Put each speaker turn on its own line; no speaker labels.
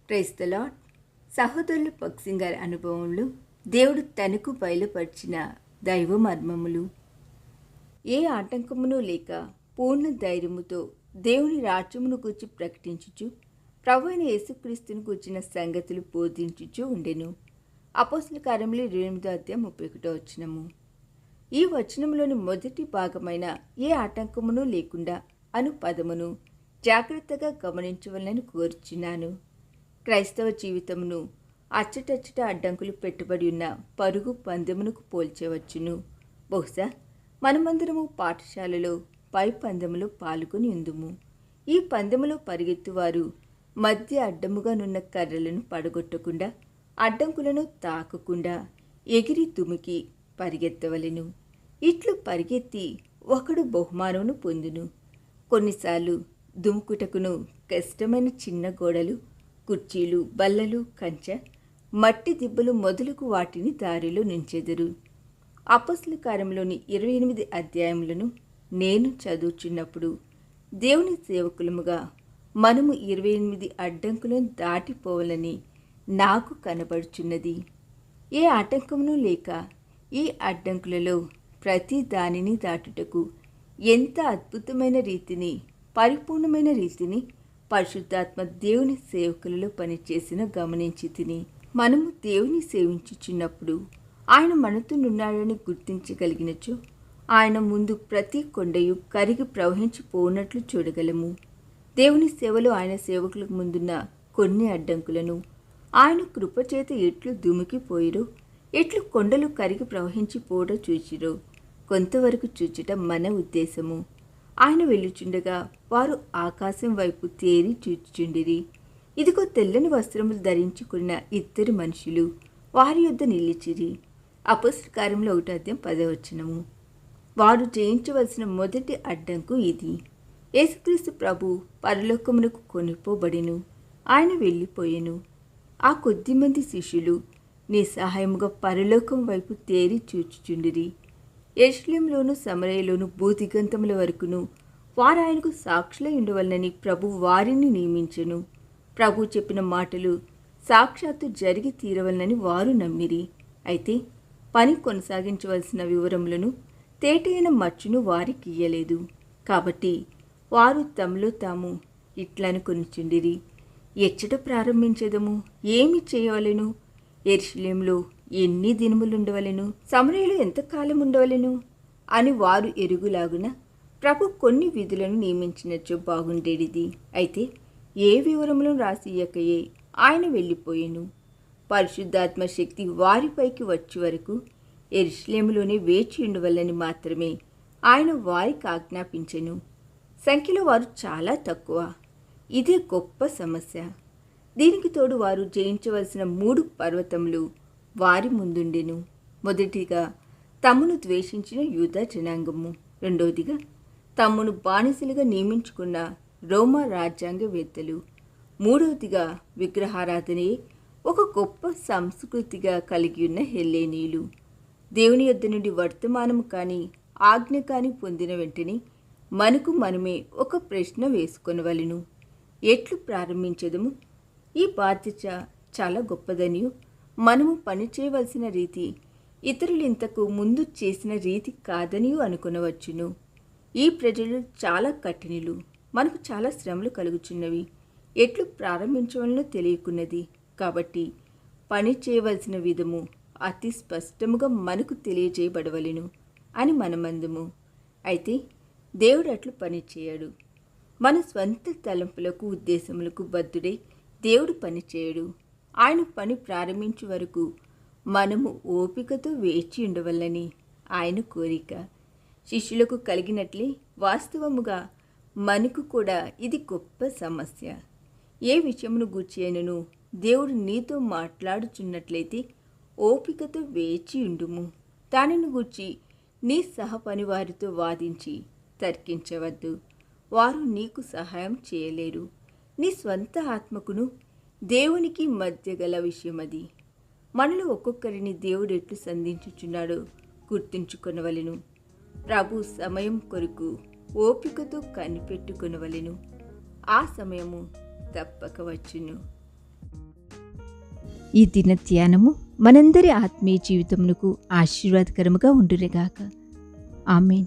Praise the lord. సహోదరులు భక్సింగ్ గారి అనుభవంలో దేవుడు తనకు బయలుపరిచిన దైవ మర్మములు. ఏ ఆటంకమును లేక పూర్ణ ధైర్యముతో దేవుని రాజ్యమును గూర్చి ప్రకటించుచు ప్రభు అయిన యేసుక్రీస్తును గూర్చిన సంగతులు బోధించుచు ఉండెను. అపోస్తల కార్యములు 28:31 ఈ వచనంలోని మొదటి భాగమైన ఏ ఆటంకమును లేకుండా అను పదమును జాగ్రత్తగా గమనించవలనని కోరుచున్నాను. క్రైస్తవ జీవితమును అచ్చటచ్చట అడ్డంకులు పెట్టుబడి ఉన్న పరుగు పందెమునకు పోల్చవచ్చును. బహుశా మనమందరము పాఠశాలలో పై పందెములో పాల్గొని ఉందుము. ఈ పందెములో పరిగెత్తువారు మధ్య అడ్డముగానున్న కర్రలను పడగొట్టకుండా, అడ్డంకులను తాకకుండా ఎగిరి దుమికి పరిగెత్తవలెను. ఇట్లు పరిగెత్తి ఒకడు బహుమానమును పొందును. కొన్నిసార్లు దుముకుటకును కష్టమైన చిన్న గోడలు, కుర్చీలు, బల్లలు, కంచె, మట్టి దిబ్బలు మొదలుకు వాటిని దారిలో నుంచెదరు. అపోస్తల కార్యములోని 28 అధ్యాయములను నేను చదువుచున్నప్పుడు దేవుని సేవకులముగా మనము 28 అడ్డంకులను దాటిపోవాలని నాకు కనబడుచున్నది. ఏ ఆటంకమును లేక ఈ అడ్డంకులలో ప్రతి దానిని దాటుటకు ఎంత అద్భుతమైన రీతిని, పరిపూర్ణమైన రీతిని పరిశుద్ధాత్మ దేవుని సేవకులలో పనిచేసిన గమనించి తిని. మనము దేవుని సేవించుచున్నప్పుడు ఆయన మనతో ఉన్నాడని గుర్తించగలిగినచో ఆయన ముందు ప్రతి కొండయు కరిగి ప్రవహించిపోనట్లు చూడగలము. దేవుని సేవలో ఆయన సేవకులకు ముందున్న కొన్ని అడ్డంకులను ఆయన కృపచేత ఎట్లు దుమికిపోయిరో, ఎట్లు కొండలు కరిగి ప్రవహించిపోవడో చూచిరో కొంతవరకు చూచటం మన ఉద్దేశము. ఆయన వెళ్ళుచుండగా వారు ఆకాశం వైపు తేరి చూచుచుండిరి. ఇదిగో తెల్లని వస్త్రములు ధరించుకున్న ఇద్దరు మనుషులు వారి యొద్ద నిలిచిరి. అపోస్తల కార్యములు 1:10 వారు జయించవలసిన మొదటి అడ్డంకు ఇది. యేసుక్రీస్తు ప్రభు పరలోకమునకు కొనిపోబడెను. ఆయన వెళ్ళిపోయెను. ఆ కొద్దిమంది శిష్యులు నిస్సహాయముగా పరలోకం వైపు తేరి చూచుచుండిరి. యెరూషలేములోను సమరయలోను భూదిగంతముల వరకును వారు ఆయనకు సాక్షులై ఉండవలనని ప్రభు వారిని నియమించెను. ప్రభు చెప్పిన మాటలు సాక్షాత్తు జరిగి తీరవలనని వారు నమ్మిరి. అయితే పని కొనసాగించవలసిన వివరములను, తేటైన మచ్చును వారికి ఇయ్యలేదు. కాబట్టి వారు తమలో తాము ఇట్లనుకొనిచుండిరి, ఎచ్చట ప్రారంభించెదము, ఏమి చేయవలెను? యెరూషలేములో ఎన్ని దినములుండవలెను? సమరయలో ఎంతకాలం ఉండవలెను అని వారు ఎరుగులాగున ప్రభు కొన్ని విధులను నియమించినచో బాగుండేది. అయితే ఏ వివరములను రాసి ఇయ్యకయే ఆయన వెళ్ళిపోయెను. పరిశుద్ధాత్మ శక్తి వారిపైకి వచ్చే వరకు యెరూషలేములోనే వేచి ఉండవలని మాత్రమే ఆయన వారికి ఆజ్ఞాపించెను. సంఖ్యలో వారు చాలా తక్కువ. ఇదే గొప్ప సమస్య. దీనికి తోడు వారు జయించవలసిన 3 పర్వతములు వారి ముందుండెను. మొదటిగా తమను ద్వేషించిన యూదా జనాంగము, రెండవదిగా తమను బానిసలుగా నియమించుకున్న రోమా రాజ్యాంగవేత్తలు, మూడవదిగా విగ్రహారాధనే ఒక గొప్ప సంస్కృతిగా కలిగి ఉన్న హెల్లేనీయులు. దేవుని యొద్ద నుండి వర్తమానము కానీ ఆజ్ఞ కానీ పొందిన వెంటనే మనకు మనమే ఒక ప్రశ్న వేసుకొనవలెను. ఎట్లు ప్రారంభించదము? ఈ బాధ్యత చాలా గొప్పదనియు, మనము పని చేయవలసిన రీతి ఇతరులు ఇంతకు ముందు చేసిన రీతి కాదనియు అనుకొనవచ్చును. ఈ ప్రజలు చాలా కఠినులు, మనకు చాలా శ్రమలు కలుగుచున్నవి, ఎట్లు ప్రారంభించవలనో తెలియకున్నది. కాబట్టి పని చేయవలసిన విధము అతి స్పష్టముగా మనకు తెలియజేయబడవలెను అని మనమందుము. అయితే దేవుడు అట్లు పని చేయడు. మన స్వంత తలంపులకు, ఉద్దేశములకు బద్ధుడై దేవుడు పని చేయడు. ఆయన పని ప్రారంభించే వరకు మనము ఓపికతో వేచి ఉండవలని ఆయన కోరిక. శిష్యులకు కలిగినట్లే వాస్తవముగా మనకు కూడా ఇది గొప్ప సమస్య. ఏ విషయమును గూర్చి అయినను దేవుడు నీతో మాట్లాడుచున్నట్లయితే ఓపికతో వేచి ఉండుము. దానిని గూర్చి నీ సహపని వారితో వాదించి తర్కించవద్దు. వారు నీకు సహాయం చేయలేరు. నీ స్వంత ఆత్మకును దేవునికి మధ్య గల విషయమది. మనలో ఒక్కొక్కరిని దేవుడు ఎట్లు సంధించుచున్నాడో గుర్తుంచుకొనవలెను. ప్రభు సమయం కొరకు ఓపికతో కనిపెట్టుకొనవలెను. ఆ సమయము తప్పక వచ్చును. ఈ దిన ధ్యానము మనందరి ఆత్మీయ జీవితమునకు ఆశీర్వాదకరముగా ఉండునుగాక. ఆమేన్.